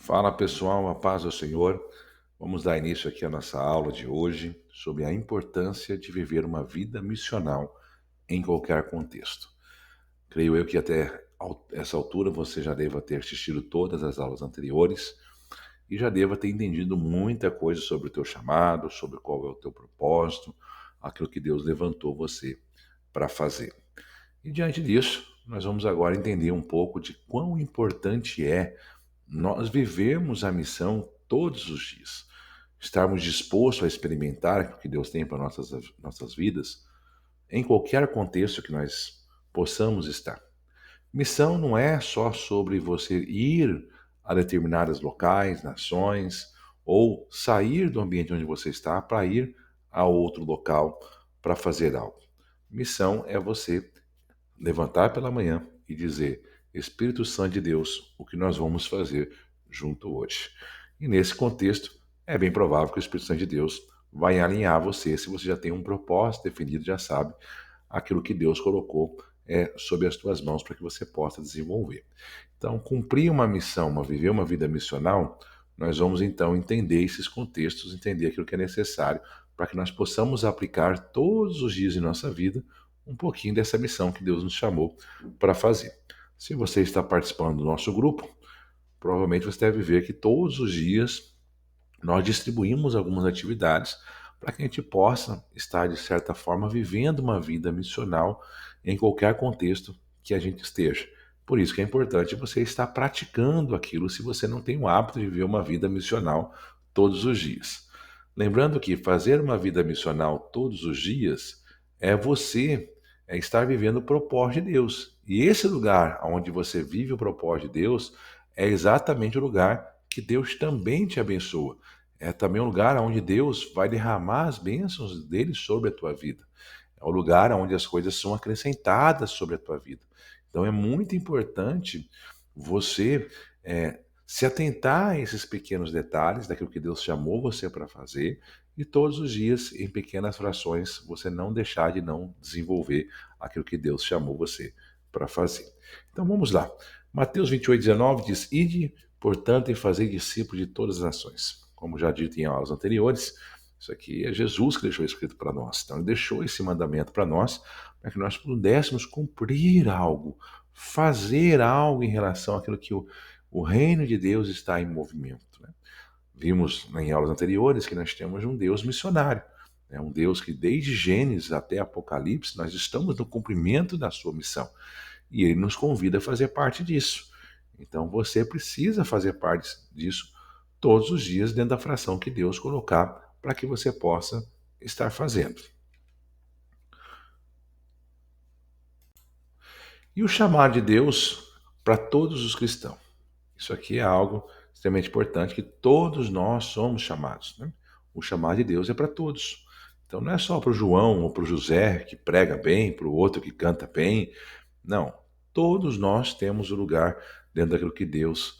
Fala pessoal, a paz do Senhor. Vamos dar início aqui à nossa aula de hoje sobre a importância de viver uma vida missional em qualquer contexto. Creio eu que até essa altura você já deva ter assistido todas as aulas anteriores e já deva ter entendido muita coisa sobre o teu chamado, sobre qual é o teu propósito, aquilo que Deus levantou você para fazer. E diante disso, nós vamos agora entender um pouco de quão importante é nós vivemos a missão todos os dias. Estarmos dispostos a experimentar o que Deus tem para nossas vidas, em qualquer contexto que nós possamos estar. Missão não é só sobre você ir a determinados locais, nações, ou sair do ambiente onde você está para ir a outro local para fazer algo. Missão é você levantar pela manhã e dizer: Espírito Santo de Deus, o que nós vamos fazer junto hoje? E nesse contexto, é bem provável que o Espírito Santo de Deus vai alinhar você, se você já tem um propósito definido, já sabe aquilo que Deus colocou sob as tuas mãos para que você possa desenvolver. Então, cumprir uma missão, viver uma vida missional, nós vamos então entender esses contextos, entender aquilo que é necessário para que nós possamos aplicar todos os dias em nossa vida um pouquinho dessa missão que Deus nos chamou para fazer. Se você está participando do nosso grupo, provavelmente você deve ver que todos os dias nós distribuímos algumas atividades para que a gente possa estar, de certa forma, vivendo uma vida missional em qualquer contexto que a gente esteja. Por isso que é importante você estar praticando aquilo se você não tem o hábito de viver uma vida missional todos os dias. Lembrando que fazer uma vida missional todos os dias é você estar vivendo o propósito de Deus. E esse lugar onde você vive o propósito de Deus é exatamente o lugar que Deus também te abençoa. É também um lugar onde Deus vai derramar as bênçãos dele sobre a tua vida. É o lugar onde as coisas são acrescentadas sobre a tua vida. Então é muito importante você se atentar a esses pequenos detalhes daquilo que Deus chamou você para fazer e todos os dias, em pequenas frações, você não deixar de não desenvolver aquilo que Deus chamou você para fazer. Então vamos lá. Mateus 28:19 diz: Ide, portanto, e fazei discípulos de todas as nações. Como já dito em aulas anteriores, isso aqui é Jesus que deixou escrito para nós. Então, ele deixou esse mandamento para nós, para que nós pudéssemos cumprir algo, fazer algo em relação àquilo que o reino de Deus está em movimento. Né? Vimos em aulas anteriores que nós temos um Deus missionário. É um Deus que, desde Gênesis até Apocalipse, nós estamos no cumprimento da sua missão. E ele nos convida a fazer parte disso. Então, você precisa fazer parte disso todos os dias dentro da fração que Deus colocar para que você possa estar fazendo. E o chamado de Deus para todos os cristãos. Isso aqui é algo extremamente importante, que todos nós somos chamados. Né? O chamado de Deus é para todos. Então não é só para o João ou para o José que prega bem, para o outro que canta bem. Não. Todos nós temos o lugar dentro daquilo que Deus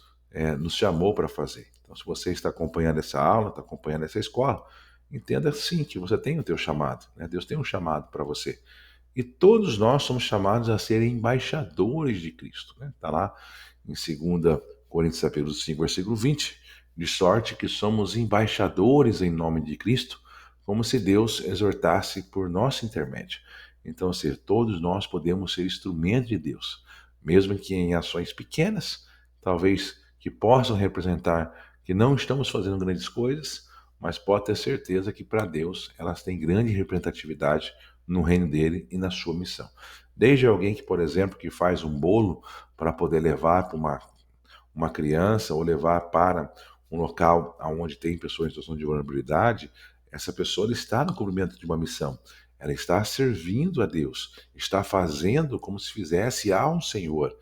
nos chamou para fazer. Então, se você está acompanhando essa aula, está acompanhando essa escola, entenda sim que você tem o teu chamado. Né? Deus tem um chamado para você. E todos nós somos chamados a ser embaixadores de Cristo. Está lá em 2 Coríntios capítulo 5, versículo 20. De sorte que somos embaixadores em nome de Cristo, como se Deus exortasse por nosso intermédio. Então, ou seja, todos nós podemos ser instrumentos de Deus, mesmo que em ações pequenas, talvez que possam representar que não estamos fazendo grandes coisas, mas pode ter certeza que para Deus elas têm grande representatividade no reino dele e na sua missão. Desde alguém que, por exemplo, que faz um bolo para poder levar para uma criança ou levar para um local onde tem pessoas em situação de vulnerabilidade, essa pessoa está no cumprimento de uma missão. Ela está servindo a Deus, está fazendo como se fizesse a um Senhor.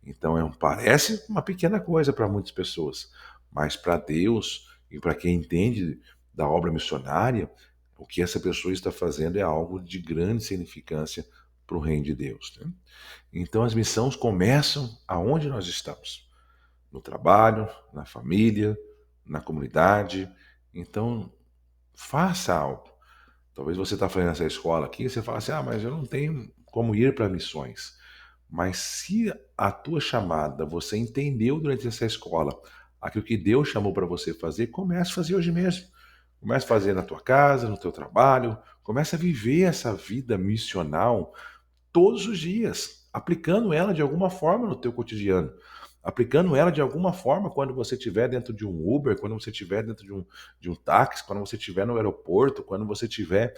Então parece uma pequena coisa para muitas pessoas, mas para Deus e para quem entende da obra missionária, o que essa pessoa está fazendo é algo de grande significância para o reino de Deus. Né? Então as missões começam aonde nós estamos. No trabalho, na família, na comunidade. Então, faça algo. Talvez você está fazendo essa escola aqui e você fala assim, mas eu não tenho como ir para missões. Mas se a tua chamada você entendeu durante essa escola, aquilo que Deus chamou para você fazer, comece a fazer hoje mesmo. Comece a fazer na tua casa, no teu trabalho, comece a viver essa vida missional todos os dias, aplicando ela de alguma forma no teu cotidiano, aplicando ela de alguma forma quando você estiver dentro de um Uber, quando você estiver dentro de um táxi, quando você estiver no aeroporto, quando você estiver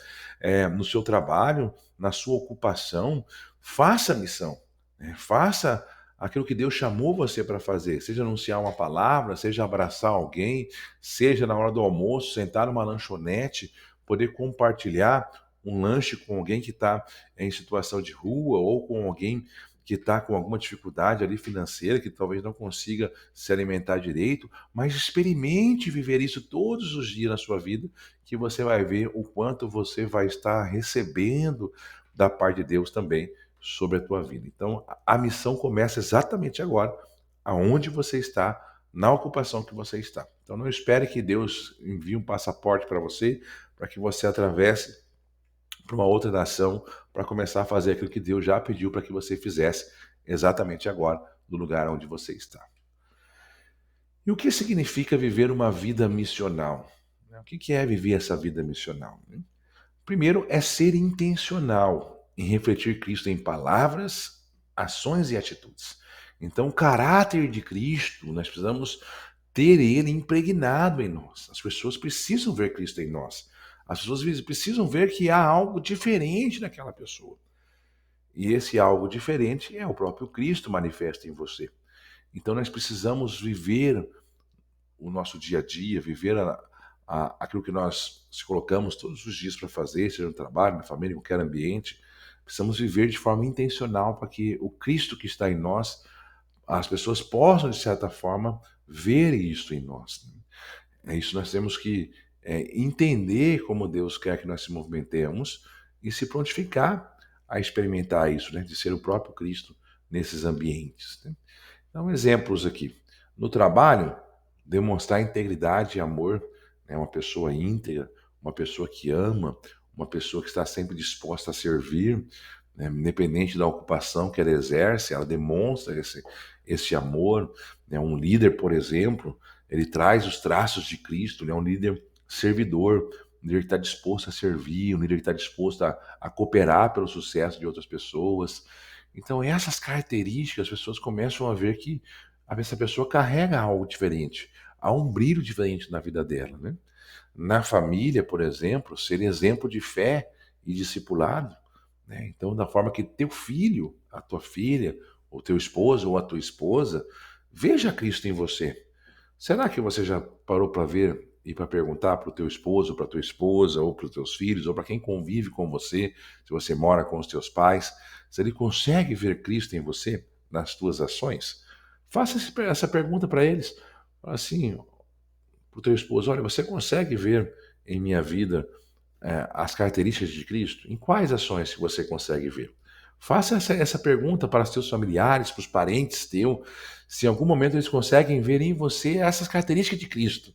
no seu trabalho, na sua ocupação, faça a missão, né? Faça aquilo que Deus chamou você para fazer, seja anunciar uma palavra, seja abraçar alguém, seja na hora do almoço, sentar numa lanchonete, poder compartilhar um lanche com alguém que está em situação de rua ou com alguém que está com alguma dificuldade ali financeira, que talvez não consiga se alimentar direito, mas experimente viver isso todos os dias na sua vida, que você vai ver o quanto você vai estar recebendo da parte de Deus também sobre a tua vida. Então, a missão começa exatamente agora, aonde você está, na ocupação que você está. Então, não espere que Deus envie um passaporte para você, para que você atravesse para uma outra nação, para começar a fazer aquilo que Deus já pediu para que você fizesse exatamente agora, no lugar onde você está. E o que significa viver uma vida missional? O que é viver essa vida missional? Primeiro, é ser intencional em refletir Cristo em palavras, ações e atitudes. Então, o caráter de Cristo, nós precisamos ter ele impregnado em nós. As pessoas precisam ver Cristo em nós. As pessoas precisam ver que há algo diferente naquela pessoa. E esse algo diferente é o próprio Cristo manifesto em você. Então nós precisamos viver o nosso dia a dia, viver aquilo que nós se colocamos todos os dias para fazer, seja no trabalho, na família, em qualquer ambiente. Precisamos viver de forma intencional para que o Cristo que está em nós, as pessoas possam, de certa forma, ver isso em nós. É isso, nós temos que entender como Deus quer que nós se movimentemos e se prontificar a experimentar isso, né, de ser o próprio Cristo nesses ambientes, né? Então, exemplos aqui. No trabalho, demonstrar integridade e amor, né, uma pessoa íntegra, uma pessoa que ama, uma pessoa que está sempre disposta a servir, né, independente da ocupação que ela exerce, ela demonstra esse amor. Né? Um líder, por exemplo, ele traz os traços de Cristo, ele é um líder servidor, um líder que está disposto a servir, um líder que está disposto a cooperar pelo sucesso de outras pessoas. Então, essas características, as pessoas começam a ver que essa pessoa carrega algo diferente, há um brilho diferente na vida dela, né? Na família, por exemplo, ser exemplo de fé e discipulado, né? Então, da forma que teu filho, a tua filha, o teu esposo ou a tua esposa, veja Cristo em você. Será que você já parou para ver e para perguntar para o teu esposo, para a tua esposa, ou para os teus filhos, ou para quem convive com você, se você mora com os teus pais, se ele consegue ver Cristo em você, nas tuas ações? Faça essa pergunta para eles. Fala assim, para o teu esposo, olha, você consegue ver em minha vida as características de Cristo? Em quais ações que você consegue ver? Faça essa pergunta para os teus familiares, para os parentes teus, se em algum momento eles conseguem ver em você essas características de Cristo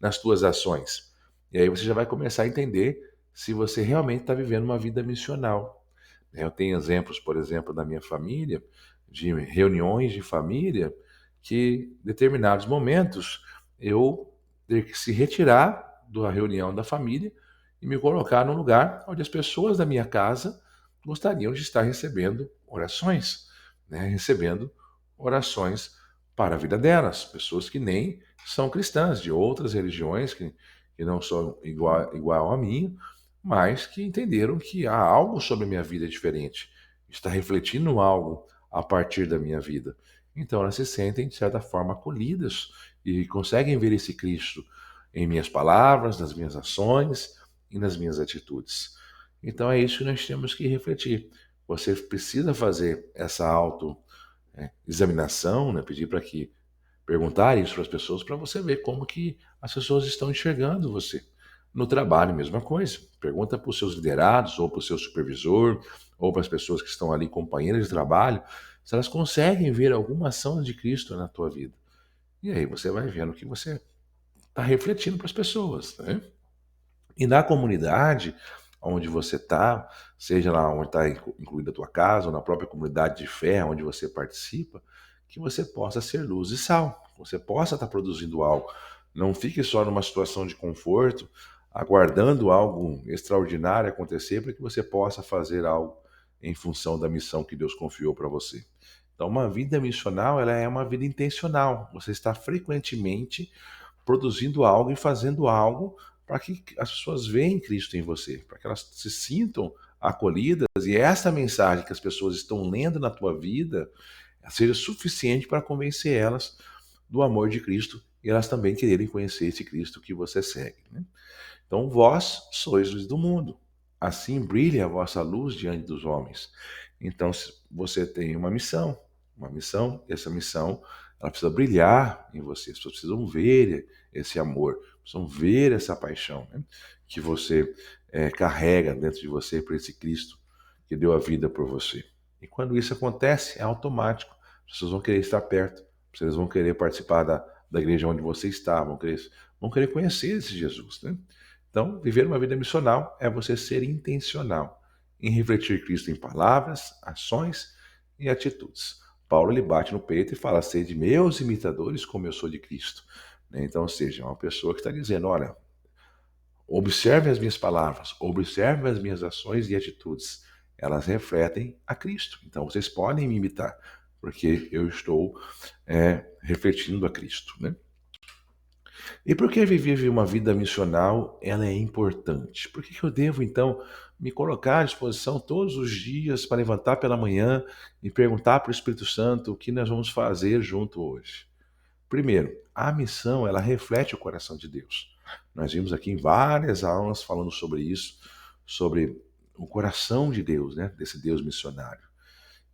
nas tuas ações. E aí você já vai começar a entender se você realmente está vivendo uma vida missional. Eu tenho exemplos, por exemplo, da minha família, de reuniões de família, que em determinados momentos eu ter que se retirar da reunião da família e me colocar num lugar onde as pessoas da minha casa gostariam de estar recebendo orações, né? Recebendo orações para a vida delas, pessoas que nem são cristãs, de outras religiões que não são igual a mim, mas que entenderam que há algo sobre a minha vida diferente, está refletindo algo a partir da minha vida. Então elas se sentem, de certa forma, acolhidas e conseguem ver esse Cristo em minhas palavras, nas minhas ações e nas minhas atitudes. Então é isso que nós temos que refletir. Você precisa fazer essa examinação, né? Pedir para que perguntar isso para as pessoas para você ver como que as pessoas estão enxergando você. No trabalho, mesma coisa. Pergunta para os seus liderados, ou para o seu supervisor, ou para as pessoas que estão ali, companheiras de trabalho, se elas conseguem ver alguma ação de Cristo na tua vida. E aí você vai vendo que você está refletindo para as pessoas, né? E na comunidade onde você está, seja lá onde está incluída a tua casa, ou na própria comunidade de fé onde você participa, que você possa ser luz e sal, que você possa estar produzindo algo. Não fique só numa situação de conforto, aguardando algo extraordinário acontecer para que você possa fazer algo em função da missão que Deus confiou para você. Então, uma vida missional, ela é uma vida intencional. Você está frequentemente produzindo algo e fazendo algo para que as pessoas vejam Cristo em você, para que elas se sintam acolhidas e essa mensagem que as pessoas estão lendo na tua vida seja suficiente para convencer elas do amor de Cristo e elas também quererem conhecer esse Cristo que você segue, né? Então, vós sois luz do mundo. Assim brilha a vossa luz diante dos homens. Então, você tem uma missão, e essa missão ela precisa brilhar em você. As pessoas precisam ver esse amor, precisam ver essa paixão, né, que você carrega dentro de você por esse Cristo que deu a vida por você. E quando isso acontece, é automático. As pessoas vão querer estar perto, vocês vão querer participar da igreja onde você está, vão querer conhecer esse Jesus, né? Então, viver uma vida missional é você ser intencional em refletir Cristo em palavras, ações e atitudes. Paulo ele bate no peito e fala: sede meus imitadores como eu sou de Cristo. Né? Então, ou seja, é uma pessoa que está dizendo: olha, observe as minhas palavras, observe as minhas ações e atitudes. Elas refletem a Cristo. Então, vocês podem me imitar, porque eu estou refletindo a Cristo, né? E por que viver uma vida missional ela é importante? Por que eu devo, então, me colocar à disposição todos os dias para levantar pela manhã e perguntar para o Espírito Santo o que nós vamos fazer junto hoje? Primeiro, a missão ela reflete o coração de Deus. Nós vimos aqui em várias aulas falando sobre isso, sobre o coração de Deus, né? Desse Deus missionário.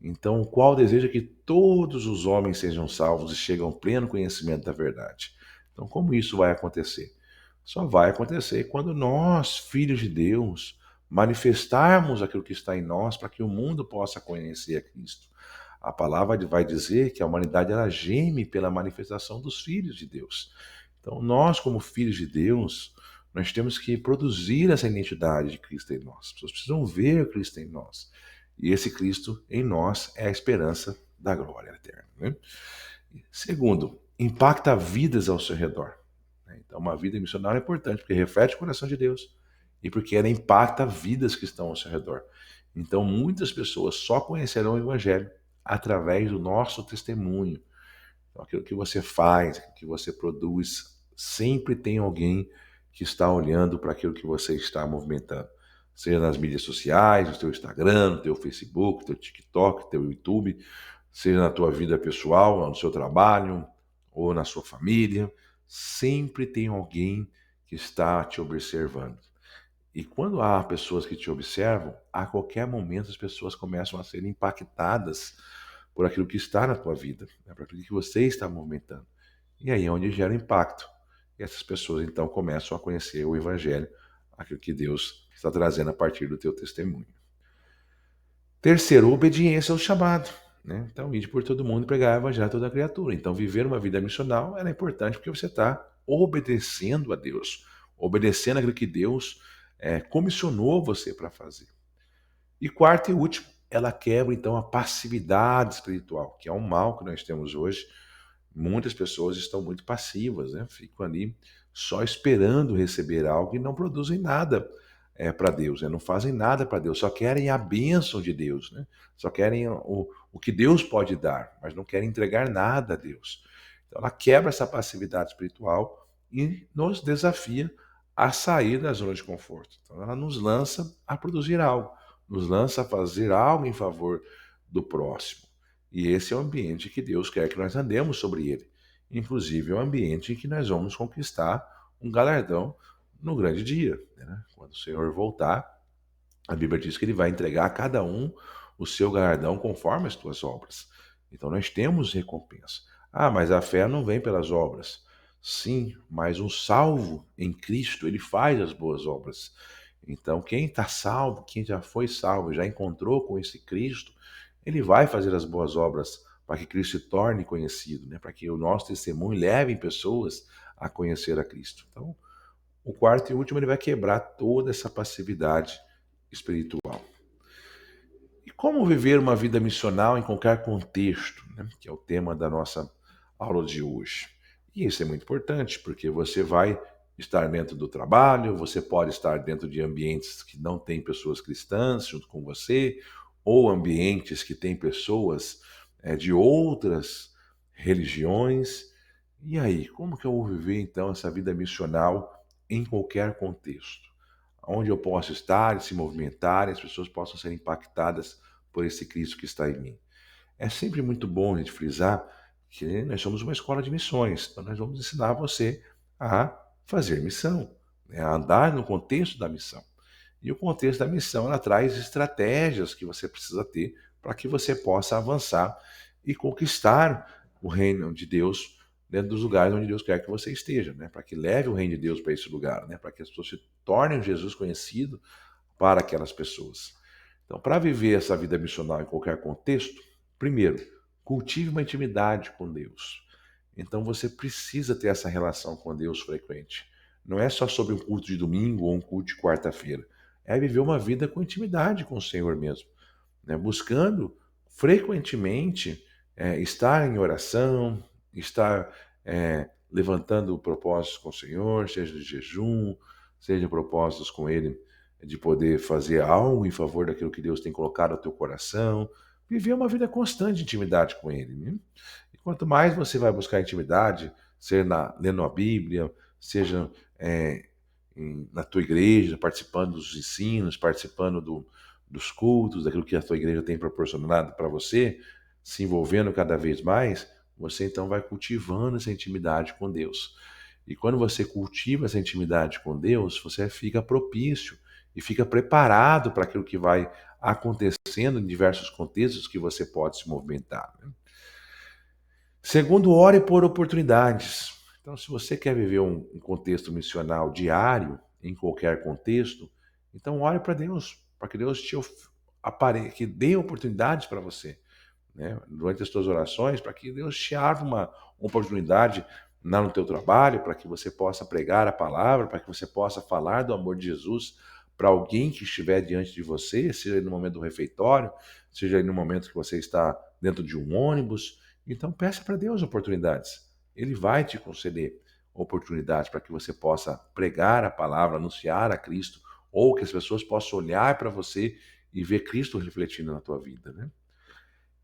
Então, o qual deseja que todos os homens sejam salvos e cheguem ao pleno conhecimento da verdade. Então, como isso vai acontecer? Só vai acontecer quando nós, filhos de Deus, manifestarmos aquilo que está em nós para que o mundo possa conhecer a Cristo. A palavra vai dizer que a humanidade ela geme pela manifestação dos filhos de Deus. Então, nós, como filhos de Deus, nós temos que produzir essa identidade de Cristo em nós. As pessoas precisam ver Cristo em nós. E esse Cristo em nós é a esperança da glória eterna, né? Segundo, impacta vidas ao seu redor. Então, uma vida missionária é importante porque reflete o coração de Deus e porque ela impacta vidas que estão ao seu redor. Então, muitas pessoas só conhecerão o Evangelho através do nosso testemunho. Então, aquilo que você faz, aquilo que você produz, sempre tem alguém que está olhando para aquilo que você está movimentando. Seja nas mídias sociais, no teu Instagram, no teu Facebook, no teu TikTok, no teu YouTube, seja na tua vida pessoal, no seu trabalho ou na sua família, sempre tem alguém que está te observando. E quando há pessoas que te observam, a qualquer momento as pessoas começam a ser impactadas por aquilo que está na tua vida, né, por aquilo que você está movimentando. E aí é onde gera impacto. E essas pessoas então começam a conhecer o Evangelho, aquilo que Deus está trazendo a partir do teu testemunho. Terceiro, obediência ao chamado. Né? Então, ide por todo mundo e pregar o Evangelho a toda criatura. Então, viver uma vida missional é importante porque você está obedecendo a Deus, obedecendo aquilo que Deus comissionou você para fazer. E quarto e último, ela quebra então a passividade espiritual, que é um mal que nós temos hoje. Muitas pessoas estão muito passivas, né? Ficam ali só esperando receber algo e não produzem nada para Deus, né? Não fazem nada para Deus, só querem a bênção de Deus, né? Só querem o que Deus pode dar, mas não querem entregar nada a Deus. Então ela quebra essa passividade espiritual e nos desafia a sair da zona de conforto. Então ela nos lança a produzir algo, nos lança a fazer algo em favor do próximo. E esse é o ambiente que Deus quer que nós andemos sobre ele. Inclusive, é o ambiente em que nós vamos conquistar um galardão no grande dia. Né? Quando o Senhor voltar, a Bíblia diz que ele vai entregar a cada um o seu galardão conforme as tuas obras. Então, nós temos recompensa. Ah, mas a fé não vem pelas obras. Sim, mas um salvo em Cristo, ele faz as boas obras. Então, quem está salvo, quem já foi salvo, já encontrou com esse Cristo, ele vai fazer as boas obras para que Cristo se torne conhecido, né? Para que o nosso testemunho leve pessoas a conhecer a Cristo. Então, o quarto e último, ele vai quebrar toda essa passividade espiritual. Como viver uma vida missional em qualquer contexto, né? Que é o tema da nossa aula de hoje. E isso é muito importante, porque você vai estar dentro do trabalho, você pode estar dentro de ambientes que não têm pessoas cristãs junto com você, ou ambientes que têm pessoas de outras religiões. E aí, como que eu vou viver então essa vida missional em qualquer contexto? Onde eu posso estar e se movimentar e as pessoas possam ser impactadas por esse Cristo que está em mim. É sempre muito bom a gente frisar que nós somos uma escola de missões, então nós vamos ensinar você a fazer missão, né, a andar no contexto da missão. E o contexto da missão, ela traz estratégias que você precisa ter para que você possa avançar e conquistar o reino de Deus dentro dos lugares onde Deus quer que você esteja, né? Para que leve o reino de Deus para esse lugar, né? Para que as pessoas se tornem Jesus conhecido para aquelas pessoas. Então, para viver essa vida missional em qualquer contexto, primeiro, cultive uma intimidade com Deus. Então, você precisa ter essa relação com Deus frequente. Não é só sobre um culto de domingo ou um culto de quarta-feira. É viver uma vida com intimidade com o Senhor mesmo, né? Buscando frequentemente estar em oração, estar levantando propósitos com o Senhor, seja de jejum, seja propósitos com Ele de poder fazer algo em favor daquilo que Deus tem colocado no teu coração, viver uma vida constante de intimidade com Ele, né? E quanto mais você vai buscar intimidade, seja lendo a Bíblia, seja na tua igreja, participando dos ensinos, participando dos cultos, daquilo que a tua igreja tem proporcionado para você, se envolvendo cada vez mais, você então vai cultivando essa intimidade com Deus. E quando você cultiva essa intimidade com Deus, você fica propício e fica preparado para aquilo que vai acontecendo em diversos contextos que você pode se movimentar, né? Segundo, ore por oportunidades. Então, se você quer viver um contexto missional diário, em qualquer contexto, então ore para Deus, para que Deus que dê oportunidades para você, né, durante as suas orações, para que Deus te abra uma oportunidade lá no teu trabalho, para que você possa pregar a palavra, para que você possa falar do amor de Jesus para alguém que estiver diante de você, seja no momento do refeitório, seja no momento que você está dentro de um ônibus. Então peça para Deus oportunidades. Ele vai te conceder oportunidades para que você possa pregar a palavra, anunciar a Cristo, ou que as pessoas possam olhar para você e ver Cristo refletindo na tua vida, né?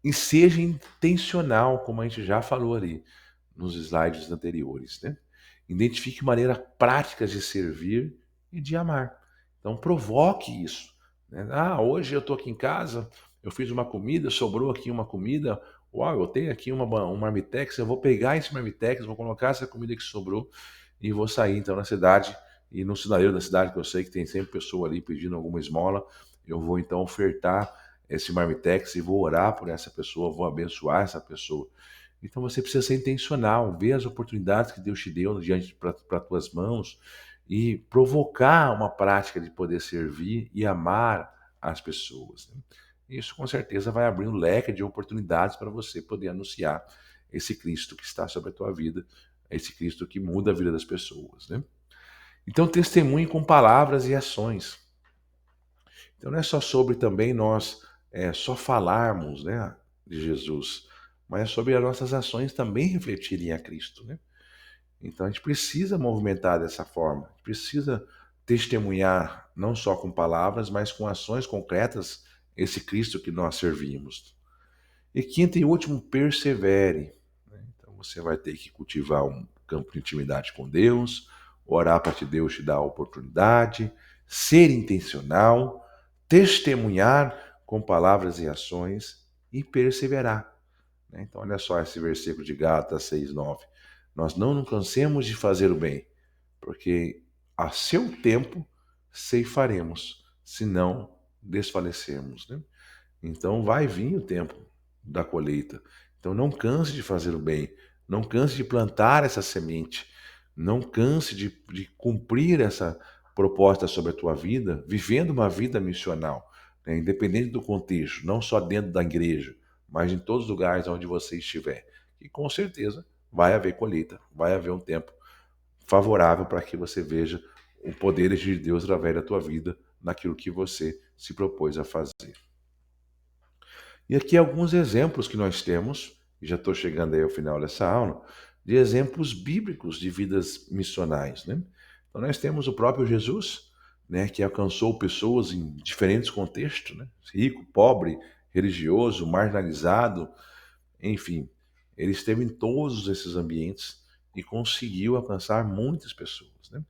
E seja intencional, como a gente já falou ali nos slides anteriores, né? Identifique maneiras práticas de servir e de amar. Então provoque isso, né? Ah, hoje eu estou aqui em casa, eu fiz uma comida, sobrou aqui uma comida. Uau, eu tenho aqui um marmitex, eu vou pegar esse marmitex, vou colocar essa comida que sobrou e vou sair então na cidade e no sinaleiro da cidade, que eu sei que tem sempre pessoa ali pedindo alguma esmola, eu vou então ofertar esse marmitex e vou orar por essa pessoa, vou abençoar essa pessoa. Então você precisa ser intencional, ver as oportunidades que Deus te deu diante para tuas mãos e provocar uma prática de poder servir e amar as pessoas, né? Isso com certeza vai abrir um leque de oportunidades para você poder anunciar esse Cristo que está sobre a tua vida, esse Cristo que muda a vida das pessoas, né? Então testemunhe com palavras e ações. Então não é só sobre também nós só falarmos, né, de Jesus, mas é sobre as nossas ações também refletirem a Cristo, né? Então a gente precisa movimentar dessa forma, a gente precisa testemunhar não só com palavras, mas com ações concretas esse Cristo que nós servimos. E quinto e último, persevere, né? Então você vai ter que cultivar um campo de intimidade com Deus, orar para que Deus te dê a oportunidade, ser intencional, testemunhar com palavras e ações e perseverar, né? Então olha só esse versículo de Gálatas 6:9. Nós não nos cansemos de fazer o bem, porque a seu tempo ceifaremos, se não desfalecermos, né? Então vai vir o tempo da colheita. Então não canse de fazer o bem, não canse de plantar essa semente, não canse de cumprir essa proposta sobre a tua vida, vivendo uma vida missional, né? Independente do contexto, não só dentro da igreja, mas em todos os lugares onde você estiver. E com certeza vai haver colheita, vai haver um tempo favorável para que você veja o poder de Deus através da tua vida naquilo que você se propôs a fazer. E aqui alguns exemplos que nós temos, e já estou chegando aí ao final dessa aula, de exemplos bíblicos de vidas missionais, né? Então nós temos o próprio Jesus, né, que alcançou pessoas em diferentes contextos, né? Rico, pobre, religioso, marginalizado, enfim, ele esteve em todos esses ambientes e conseguiu alcançar muitas pessoas, né?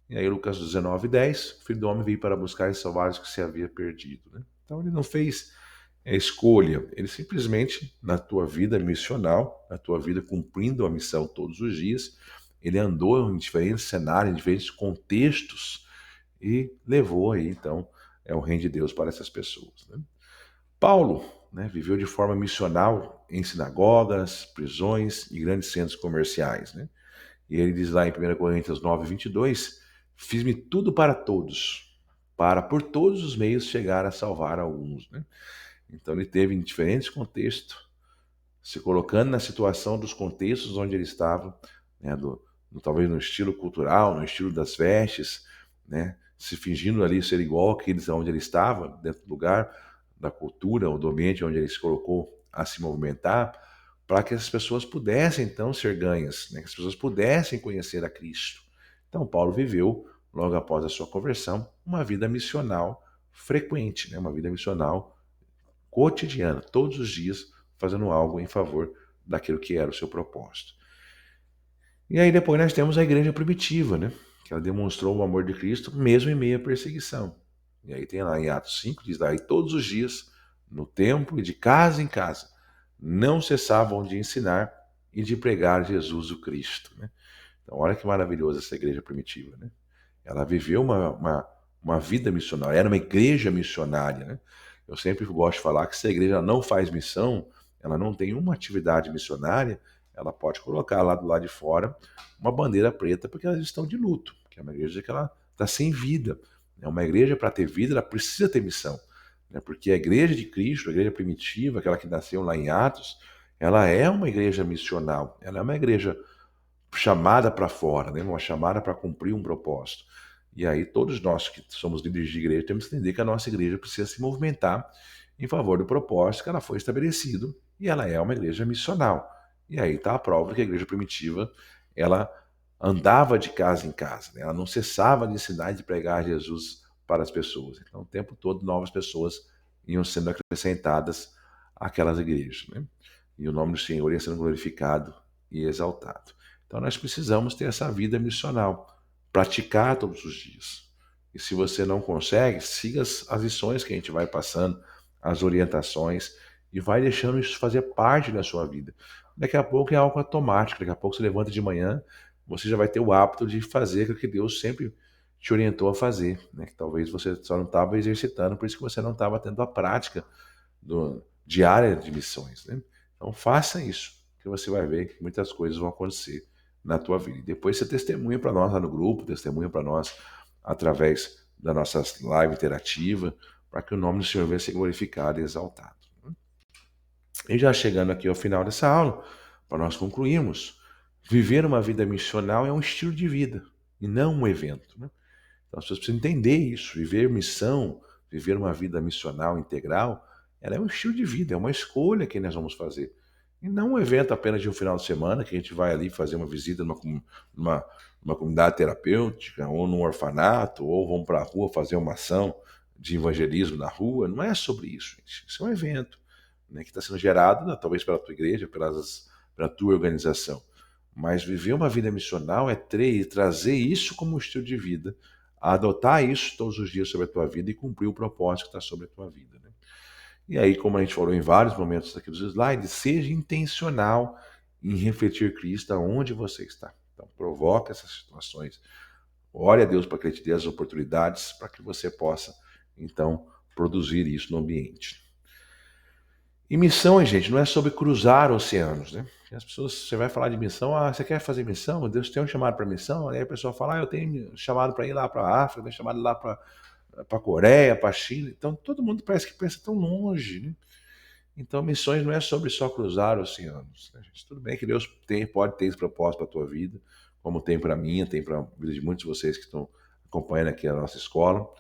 E aí Lucas 19:10, o Filho do Homem veio para buscar e salvar os que se havia perdido, né? Então ele não fez escolha, ele simplesmente, na tua vida missional, na tua vida cumprindo a missão todos os dias, ele andou em diferentes cenários, em diferentes contextos e levou aí, então, o reino de Deus para essas pessoas, né? Paulo, né, viveu de forma missional em sinagogas, prisões e grandes centros comerciais, né? E ele diz lá em 1 Coríntios 9:22, fiz-me tudo para todos, para por todos os meios chegar a salvar alguns, né? Então ele teve em diferentes contextos, se colocando na situação dos contextos onde ele estava, né, talvez no estilo cultural, no estilo das vestes, né, se fingindo ali ser igual àqueles onde ele estava, dentro do lugar, da cultura ou do ambiente onde ele se colocou a se movimentar, para que as pessoas pudessem então ser ganhas, né, que as pessoas pudessem conhecer a Cristo. Então Paulo viveu, logo após a sua conversão, uma vida missional frequente, né, uma vida missional cotidiana, todos os dias, fazendo algo em favor daquilo que era o seu propósito. E aí depois nós temos a igreja primitiva, né? Que ela demonstrou o amor de Cristo mesmo em meio à perseguição. E aí tem lá em Atos 5, diz lá, e todos os dias, no templo e de casa em casa, não cessavam de ensinar e de pregar Jesus o Cristo, né? Então olha que maravilhosa essa igreja primitiva, né? Ela viveu uma vida missionária, era uma igreja missionária, né? Eu sempre gosto de falar que se a igreja não faz missão, ela não tem uma atividade missionária, ela pode colocar lá do lado de fora uma bandeira preta porque elas estão de luto, que é uma igreja que ela está sem vida. É uma igreja, para ter vida, ela precisa ter missão, né? Porque a igreja de Cristo, a igreja primitiva, aquela que nasceu lá em Atos, ela é uma igreja missional, ela é uma igreja chamada para fora, né? Uma chamada para cumprir um propósito. E aí todos nós que somos líderes de igreja temos que entender que a nossa igreja precisa se movimentar em favor do propósito que ela foi estabelecido e ela é uma igreja missional. E aí está a prova que a igreja primitiva ela andava de casa em casa, né? Ela não cessava de ensinar e de pregar Jesus para as pessoas. Então o tempo todo novas pessoas iam sendo acrescentadas àquelas igrejas, né? E o nome do Senhor ia sendo glorificado e exaltado. Então nós precisamos ter essa vida missional, praticar todos os dias. E se você não consegue, siga as lições que a gente vai passando, as orientações, e vai deixando isso fazer parte da sua vida. Daqui a pouco é algo automático, daqui a pouco você levanta de manhã, você já vai ter o hábito de fazer o que Deus sempre te orientou a fazer, né? Que talvez você só não estava exercitando, por isso que você não estava tendo a prática diária de missões, né? Então faça isso, que você vai ver que muitas coisas vão acontecer na tua vida. E depois você testemunha para nós lá no grupo, testemunha para nós através da nossa live interativa, para que o nome do Senhor venha ser glorificado e exaltado. E já chegando aqui ao final dessa aula, para nós concluirmos, viver uma vida missional é um estilo de vida e não um evento, né? Então as pessoas precisam entender isso, viver missão, viver uma vida missional integral, ela é um estilo de vida, é uma escolha que nós vamos fazer. E não um evento apenas de um final de semana, que a gente vai ali fazer uma visita numa, numa comunidade terapêutica, ou num orfanato, ou vamos para a rua fazer uma ação de evangelismo na rua. Não é sobre isso, gente. Isso é um evento, né, que está sendo gerado, né, talvez pela tua igreja, pela tua organização. Mas viver uma vida missional é trazer isso como um estilo de vida, adotar isso todos os dias sobre a tua vida e cumprir o propósito que está sobre a tua vida, né? E aí, como a gente falou em vários momentos aqui dos slides, seja intencional em refletir Cristo aonde você está. Então, provoca essas situações. Ore a Deus para que Ele te dê as oportunidades para que você possa, então, produzir isso no ambiente. E missão, gente, não é sobre cruzar oceanos, né? As pessoas, você vai falar de missão, você quer fazer missão? Deus tem um chamado para missão? Aí a pessoa fala, eu tenho chamado para ir lá para a África, tenho chamado lá para a Coreia, para a Chile. Então todo mundo parece que pensa tão longe, né? Então missões não é sobre só cruzar oceanos, né, gente? Tudo bem que Deus pode ter esse propósito para a tua vida, como tem para a minha, tem para a vida de muitos de vocês que estão acompanhando aqui a nossa escola,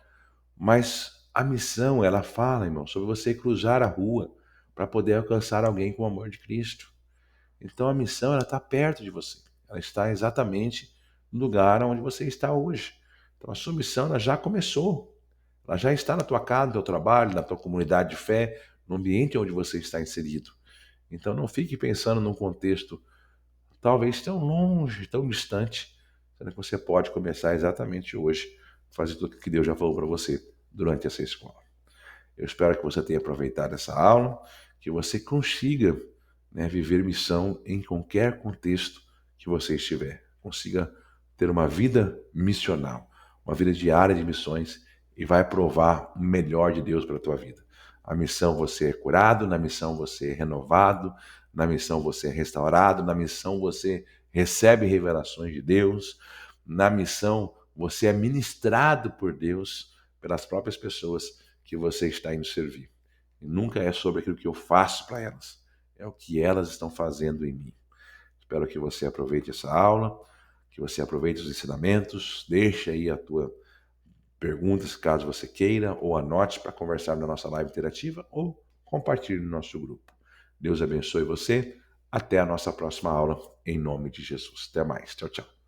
mas a missão, ela fala, irmão, sobre você cruzar a rua, para poder alcançar alguém com o amor de Cristo. Então a missão ela está perto de você. Ela está exatamente no lugar onde você está hoje. Então a sua missão ela já começou. Ela já está na tua casa, no teu trabalho, na tua comunidade de fé, no ambiente onde você está inserido. Então não fique pensando num contexto talvez tão longe, tão distante, sendo que você pode começar exatamente hoje, fazer tudo o que Deus já falou para você durante essa escola. Eu espero que você tenha aproveitado essa aula, que você consiga, né, viver missão em qualquer contexto que você estiver. Consiga ter uma vida missional, uma vida diária de missões e vai provar o melhor de Deus para a tua vida. A missão você é curado, na missão você é renovado, na missão você é restaurado, na missão você recebe revelações de Deus, na missão você é ministrado por Deus, pelas próprias pessoas que você está indo servir. E nunca é sobre aquilo que eu faço para elas, é o que elas estão fazendo em mim. Espero que você aproveite essa aula, que você aproveite os ensinamentos, deixe aí a tua perguntas caso você queira, ou anote para conversar na nossa live interativa, ou compartilhe no nosso grupo. Deus abençoe você. Até a nossa próxima aula, em nome de Jesus. Até mais. Tchau, tchau.